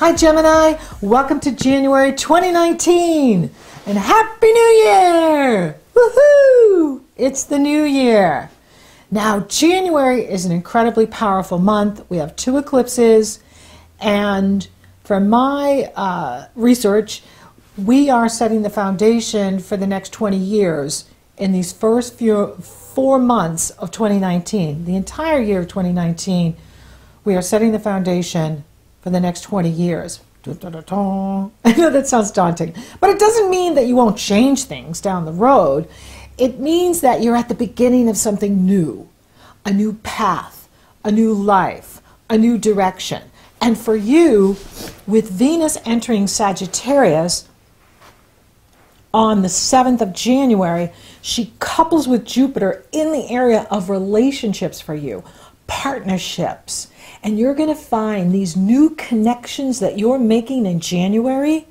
Hi Gemini, welcome to January 2019 and Happy New Year! Woohoo! It's the new year. Now January is an incredibly powerful month. We have 2 eclipses, and from my research, we are setting the foundation for the next 20 years in these first 4 months of 2019. The entire year of 2019, we are setting the foundation for the next 20 years. I know that sounds daunting, but it doesn't mean that you won't change things down the road. It means that you're at the beginning of something new, a new path, a new life, a new direction. And for you, with Venus entering Sagittarius on the 7th of January, she couples with Jupiter in the area of relationships for you, partnerships. And you're going to find these new connections that you're making in January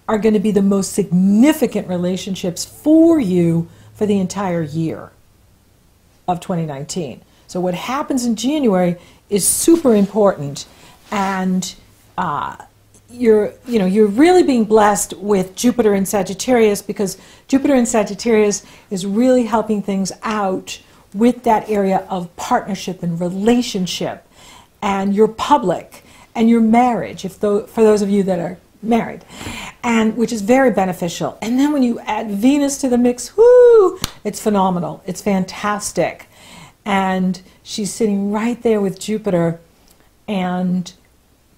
are going to be the most significant relationships for you for the entire year of 2019. So what happens in January is super important, and you're really being blessed with Jupiter in Sagittarius, because Jupiter in Sagittarius is really helping things out with that area of partnership and relationship, and your public, and your marriage, for those of you that are married, and which is very beneficial. And then when you add Venus to the mix, whoo, it's phenomenal. It's fantastic. And she's sitting right there with Jupiter, and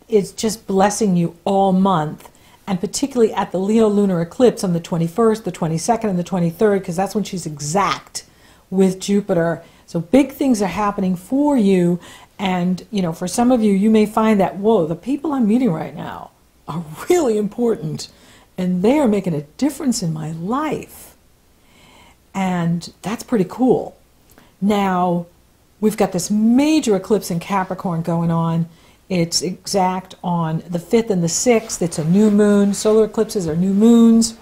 it's just blessing you all month, and particularly at the Leo lunar eclipse on the 21st, the 22nd, and the 23rd, because that's when she's exact with Jupiter. So big things are happening for you. And, for some of you, you may find that, whoa, the people I'm meeting right now are really important, and they are making a difference in my life. And that's pretty cool. Now, we've got this major eclipse in Capricorn going on. It's exact on the 5th and the 6th. It's a new moon. Solar eclipses are new moons.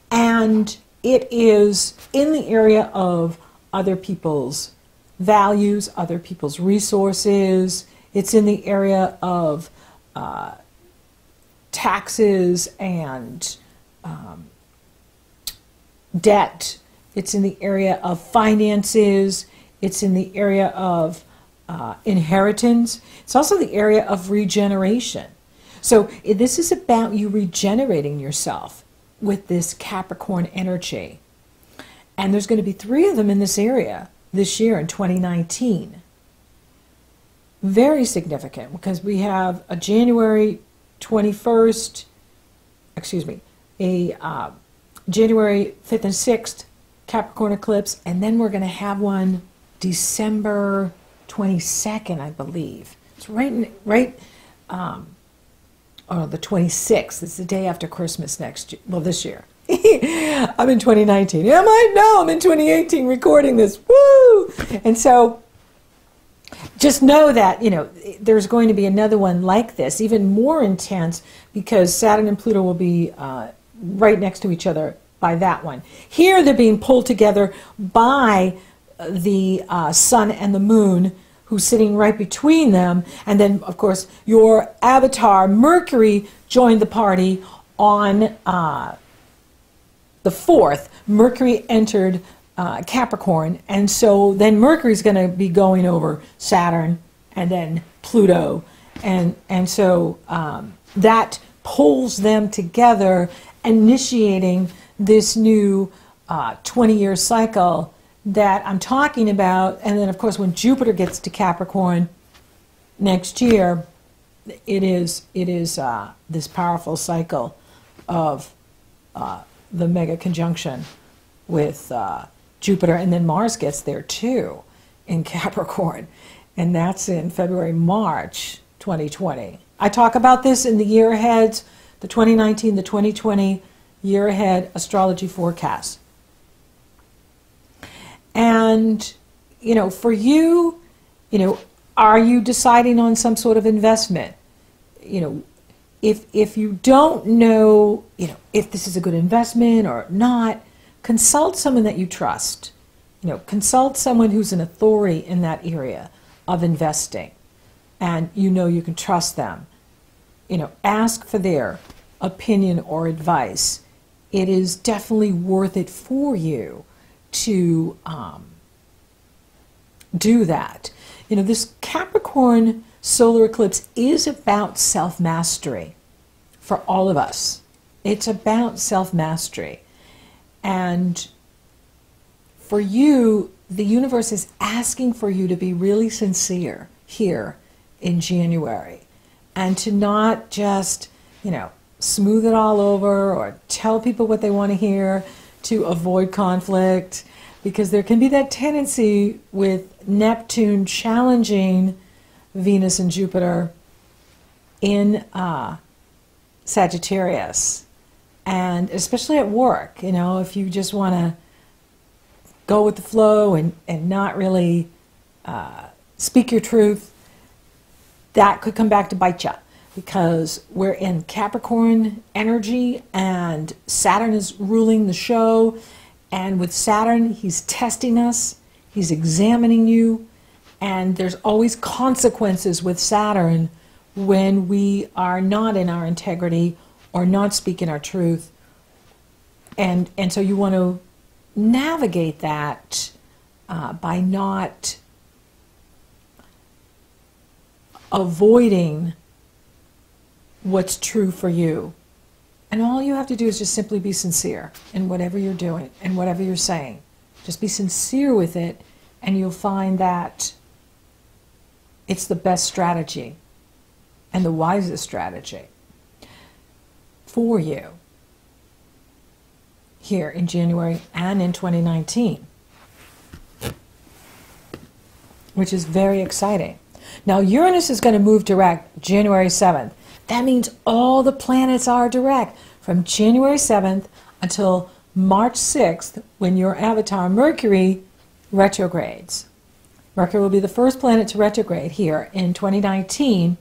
And it is in the area of other people's values, other people's resources. It's in the area of taxes and debt. It's in the area of finances. It's in the area of inheritance. It's also the area of regeneration. So this is about you regenerating yourself with this Capricorn energy. And there's going to be 3 of them in this area this year in 2019. Very significant, because we have a January 21st, a January 5th and 6th Capricorn eclipse, and then we're going to have one December 22nd, I believe. It's the 26th. It's the day after Christmas this year. I'm in 2019. Yeah, I'm in 2018 recording this. Woo! And so just know that, there's going to be another one like this, even more intense, because Saturn and Pluto will be right next to each other by that one. Here they're being pulled together by the Sun and the Moon, who's sitting right between them. And then, of course, your avatar, Mercury, joined the party on the 4th. Mercury entered Capricorn, and so then Mercury's going to be going over Saturn and then Pluto, and so that pulls them together, initiating this new 20-year cycle that I'm talking about. And then, of course, when Jupiter gets to Capricorn next year, it is this powerful cycle of the mega conjunction with Jupiter, and then Mars gets there too in Capricorn, and that's in February, March 2020. I talk about this in the year ahead, the 2019, the 2020 year ahead astrology forecast. And, for you, are you deciding on some sort of investment? If you don't know, if this is a good investment or not, consult someone that you trust. Consult someone who's an authority in that area of investing, and you can trust them. ask for their opinion or advice. It is definitely worth it for you to do that. This Capricorn solar eclipse is about self-mastery for all of us. It's about self-mastery. And for you, the universe is asking for you to be really sincere here in January and to not just, smooth it all over or tell people what they want to hear to avoid conflict, because there can be that tendency with Neptune challenging Venus and Jupiter in Sagittarius, and especially at work, if you just want to go with the flow and not really speak your truth, that could come back to bite you, because we're in Capricorn energy and Saturn is ruling the show. And with Saturn, he's testing us, he's examining you, and there's always consequences with Saturn when we are not in our integrity or not speaking our truth. And so you want to navigate that by not avoiding what's true for you. And all you have to do is just simply be sincere in whatever you're doing and whatever you're saying. Just be sincere with it, and you'll find that it's the best strategy and the wisest strategy for you here in January and in 2019, which is very exciting. Now, Uranus is going to move direct January 7th. That means all the planets are direct from January 7th until March 6th, when your avatar Mercury retrogrades. Mercury will be the first planet to retrograde here in 2019,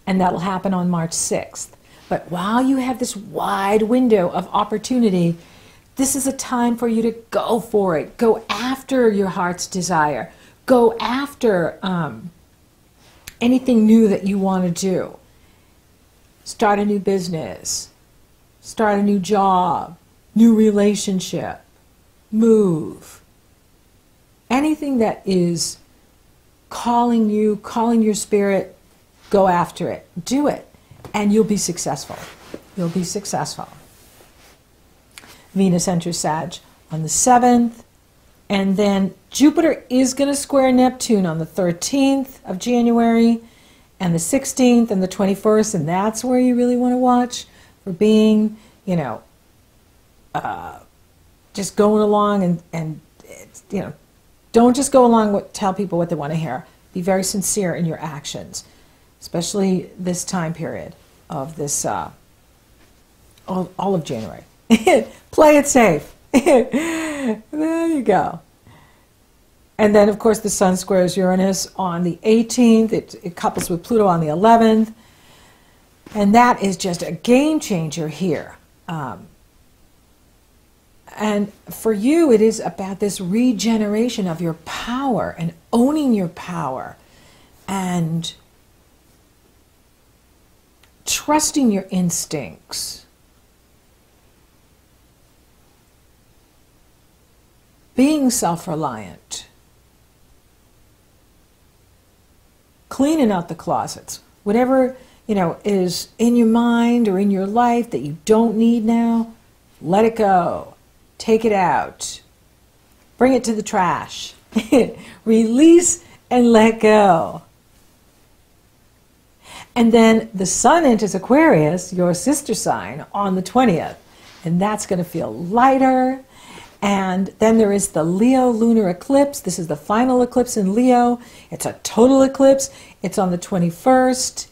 and that will happen on March 6th. But while you have this wide window of opportunity, this is a time for you to go for it. Go after your heart's desire. Go after anything new that you want to do. Start a new business, start a new job, new relationship, move. Anything that is calling you, calling your spirit, go after it. Do it, and you'll be successful. You'll be successful. Venus enters Sag on the 7th, and then Jupiter is going to square Neptune on the 13th of January, and the 16th and the 21st, and that's where you really want to watch for being, just going along and don't just go along tell people what they want to hear. Be very sincere in your actions, especially this time period of this, all of January. Play it safe. There you go. And then, of course, the Sun squares Uranus on the 18th. It couples with Pluto on the 11th. And that is just a game changer here. And for you, it is about this regeneration of your power and owning your power and trusting your instincts. Being self-reliant. Cleaning out the closets. Whatever, is in your mind or in your life that you don't need now, let it go. Take it out. Bring it to the trash. Release and let go. And then the Sun enters Aquarius, your sister sign, on the 20th. And that's going to feel lighter. And then there is the Leo lunar eclipse. This is the final eclipse in Leo. It's a total eclipse. It's on the 21st.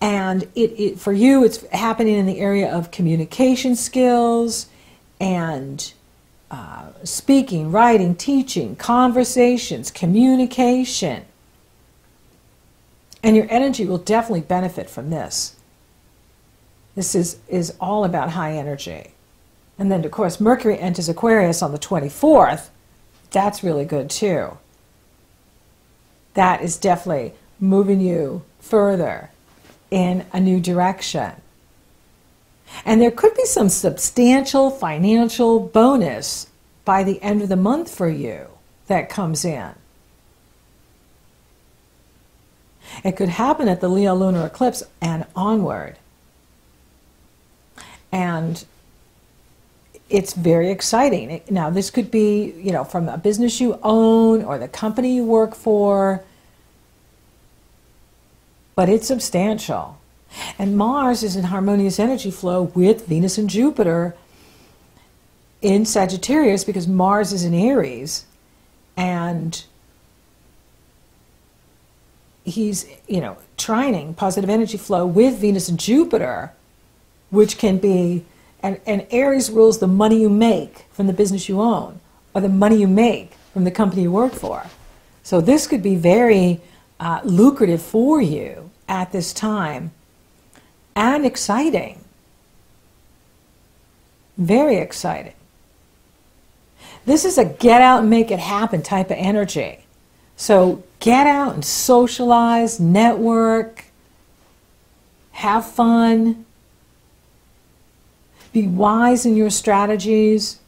And for you, it's happening in the area of communication skills and speaking, writing, teaching, conversations, communication. And your energy will definitely benefit from this. This is all about high energy. And then, of course, Mercury enters Aquarius on the 24th. That's really good, too. That is definitely moving you further in a new direction. And there could be some substantial financial bonus by the end of the month for you that comes in. It could happen at the Leo lunar eclipse and onward. And it's very exciting. Now, this could be, you know, from a business you own or the company you work for, but it's substantial. And Mars is in harmonious energy flow with Venus and Jupiter in Sagittarius, because Mars is in Aries, and he's, you know, trining positive energy flow with Venus and Jupiter, which can be, and Aries rules the money you make from the business you own, or the money you make from the company you work for. So this could be very lucrative for you at this time, and exciting. Very exciting. This is a get out and make it happen type of energy. So get out and socialize, network, have fun, be wise in your strategies.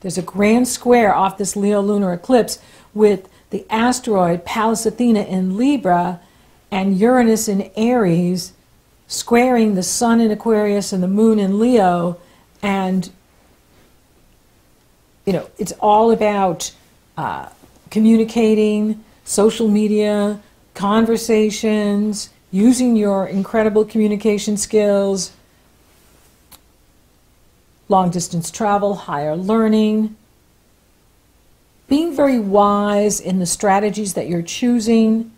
There's a grand square off this Leo lunar eclipse with the asteroid Pallas Athena in Libra and Uranus in Aries, squaring the sun in Aquarius and the moon in Leo. And, you know, it's all about communicating, social media, conversations, using your incredible communication skills, long distance travel, higher learning, being very wise in the strategies that you're choosing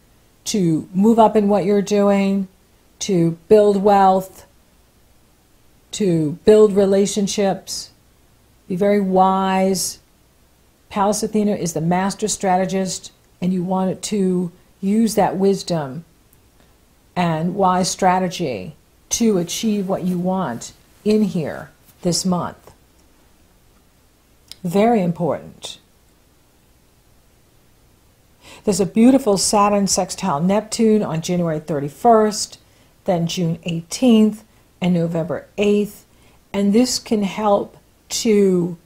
to move up in what you're doing, to build wealth, to build relationships. Be very wise. Pallas Athena is the master strategist, and you want to use that wisdom and wise strategy to achieve what you want in here this month. Very important. There's a beautiful Saturn sextile Neptune on January 31st, then June 18th, and November 8th. And this can help to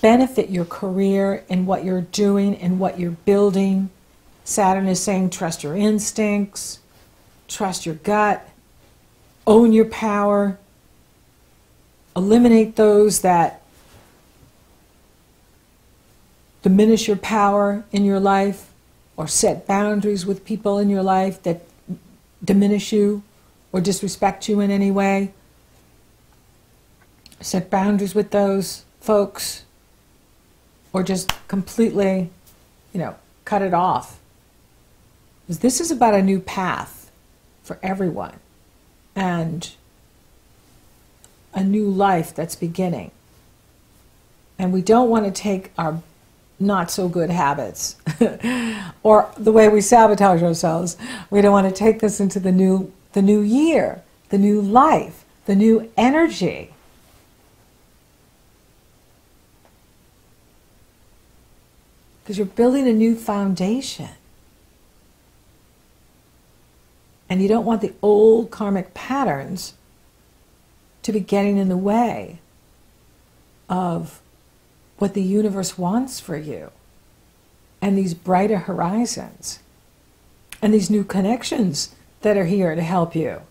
benefit your career and what you're doing and what you're building. Saturn is saying trust your instincts, trust your gut, own your power, eliminate those that diminish your power in your life, or set boundaries with people in your life that diminish you or disrespect you in any way. Set boundaries with those folks, or just completely, you know, cut it off. Because this is about a new path for everyone and a new life that's beginning. And we don't want to take our not so good habits or the way we sabotage ourselves. We don't want to take this into the new year, the new life, the new energy. Because you're building a new foundation. And you don't want the old karmic patterns to be getting in the way of what the universe wants for you, and these brighter horizons, and these new connections that are here to help you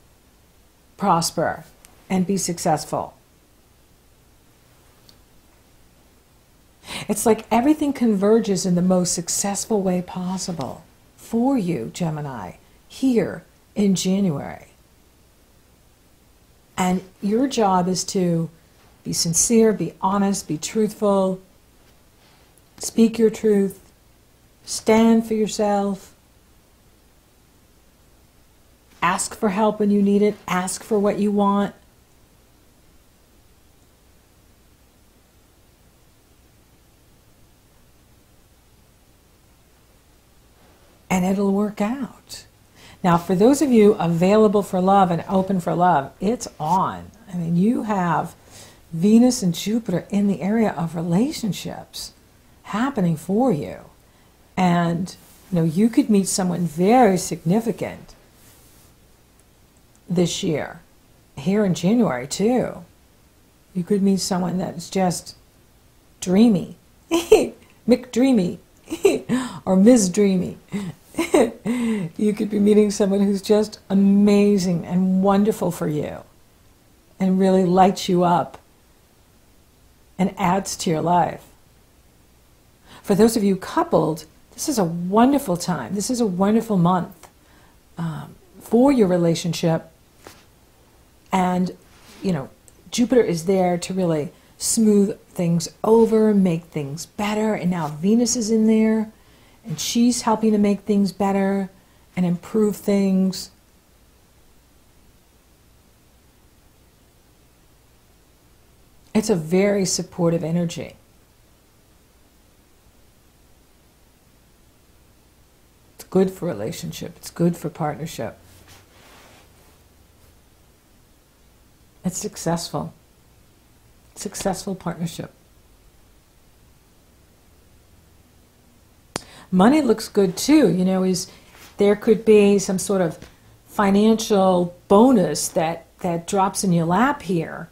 prosper and be successful. It's like everything converges in the most successful way possible for you, Gemini, here in January. And your job is to be sincere, be honest, be truthful, speak your truth, stand for yourself, ask for help when you need it, ask for what you want. And it'll work out. Now, for those of you available for love and open for love, it's on. I mean, you have Venus and Jupiter in the area of relationships happening for you. And You could meet someone very significant this year, here in January too. You could meet someone that's just dreamy, McDreamy, or Ms. Dreamy. You could be meeting someone who's just amazing and wonderful for you and really lights you up and adds to your life. For those of you coupled, this is a wonderful time. This is a wonderful month for your relationship. And, Jupiter is there to really smooth things over, make things better. And now Venus is in there, and she's helping to make things better and improve things. It's a very supportive energy. It's good for relationship. It's good for partnership. It's successful. Successful partnership. Money looks good too. There could be some sort of financial bonus that drops in your lap here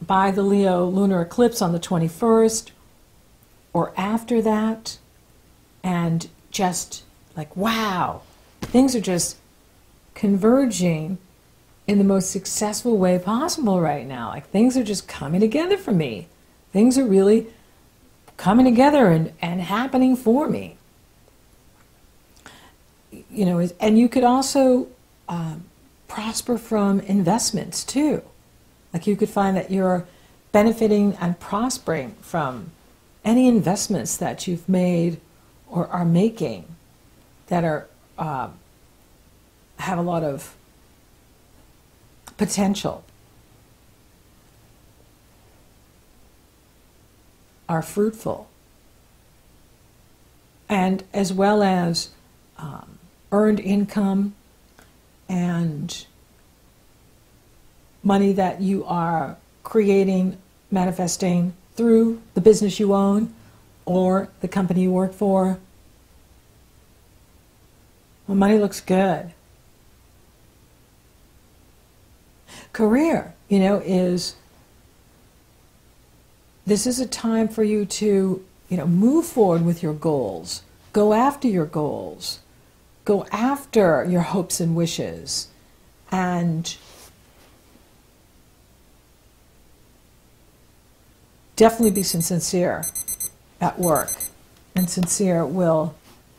by the Leo lunar eclipse on the 21st or after that, and just like, wow, things are just converging in the most successful way possible right now. Like, things are just coming together for me. Things are really coming together and happening for me. And you could also prosper from investments too. Like, you could find that you're benefiting and prospering from any investments that you've made or are making that are have a lot of potential, are fruitful, and as well as earned income and money that you are creating, manifesting through the business you own or the company you work for. Well, money looks good. Career, this is a time for you to, move forward with your goals. Go after your goals. Go after your hopes and wishes. And definitely be sincere at work. And sincere will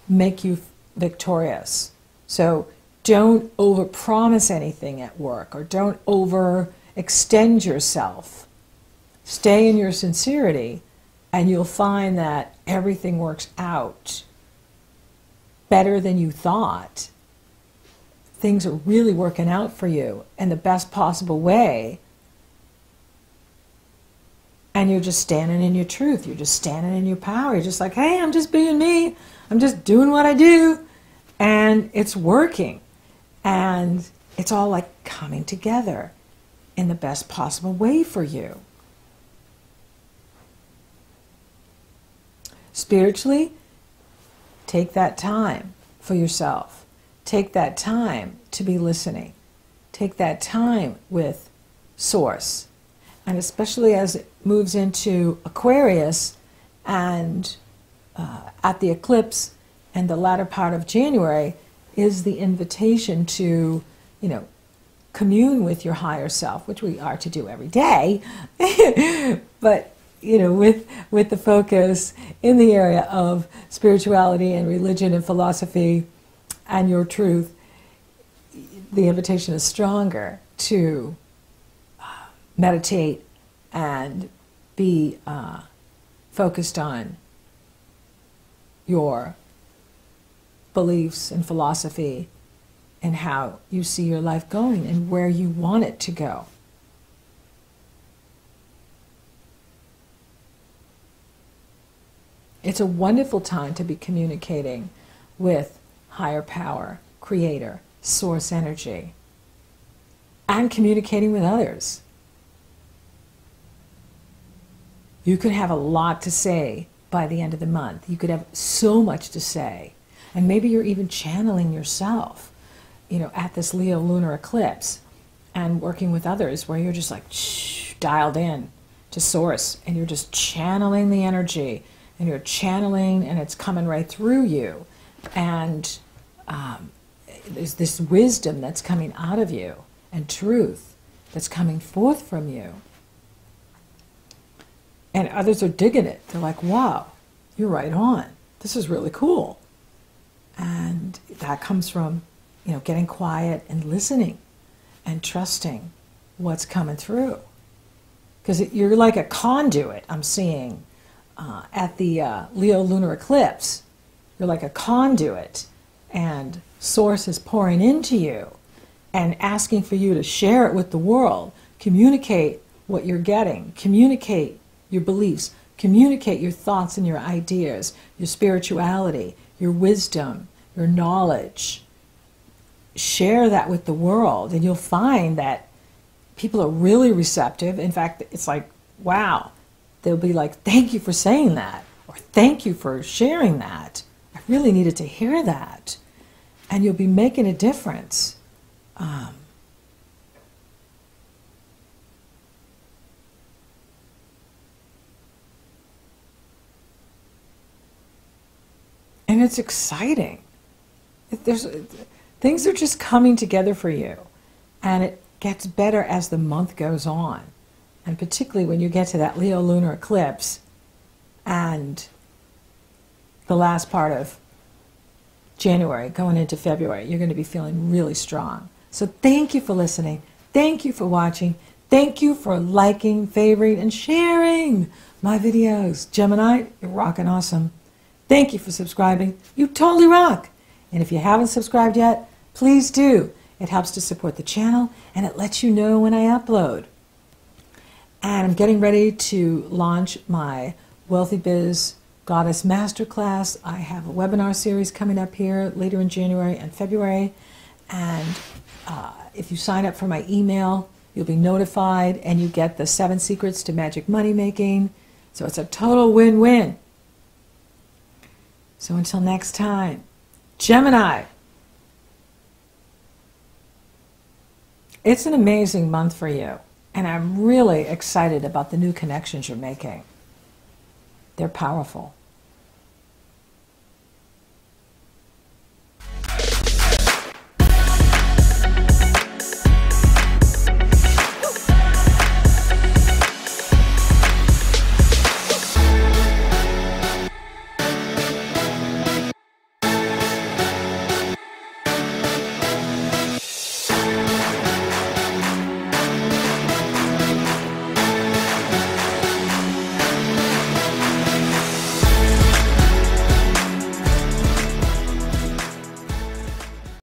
make you victorious. So don't overpromise anything at work, or don't overextend yourself. Stay in your sincerity, and you'll find that everything works out better than you thought. Things are really working out for you in the best possible way. And you're just standing in your truth. You're just standing in your power. You're just like, hey, I'm just being me. I'm just doing what I do. And it's working. And it's all like coming together in the best possible way for you. Spiritually, take that time for yourself. Take that time to be listening. Take that time with Source. And especially as it moves into Aquarius and at the eclipse and the latter part of January is the invitation to, commune with your higher self, which we are to do every day. But, with the focus in the area of spirituality and religion and philosophy and your truth, the invitation is stronger to meditate and be focused on your beliefs and philosophy and how you see your life going and where you want it to go. It's a wonderful time to be communicating with higher power, creator, source energy, and communicating with others. You could have a lot to say by the end of the month. You could have so much to say. And maybe you're even channeling yourself, at this Leo lunar eclipse and working with others where you're just like dialed in to source and you're just channeling the energy and you're channeling and it's coming right through you. And there's this wisdom that's coming out of you and truth that's coming forth from you. And others are digging it. They're like, wow, you're right on. This is really cool. And that comes from, getting quiet and listening and trusting what's coming through. Because you're like a conduit, I'm seeing, at the Leo lunar eclipse. You're like a conduit, and Source is pouring into you and asking for you to share it with the world. Communicate what you're getting. Communicate your beliefs. Communicate your thoughts and your ideas, your spirituality, your wisdom, your knowledge. Share that with the world, and you'll find that people are really receptive. In fact, it's like, wow. They'll be like, thank you for saying that, or thank you for sharing that. I really needed to hear that. And you'll be making a difference. And it's exciting. Things are just coming together for you. And it gets better as the month goes on. And particularly when you get to that Leo lunar eclipse and the last part of January going into February, you're going to be feeling really strong. So thank you for listening. Thank you for watching. Thank you for liking, favoring, and sharing my videos. Gemini, you're rocking awesome. Thank you for subscribing. You totally rock. And if you haven't subscribed yet, please do. It helps to support the channel, and it lets you know when I upload. And I'm getting ready to launch my Wealthy Biz Goddess Masterclass. I have a webinar series coming up here later in January and February. And if you sign up for my email, you'll be notified, and you get the 7 secrets to magic money making. So it's a total win-win. So until next time, Gemini. It's an amazing month for you, and I'm really excited about the new connections you're making. They're powerful.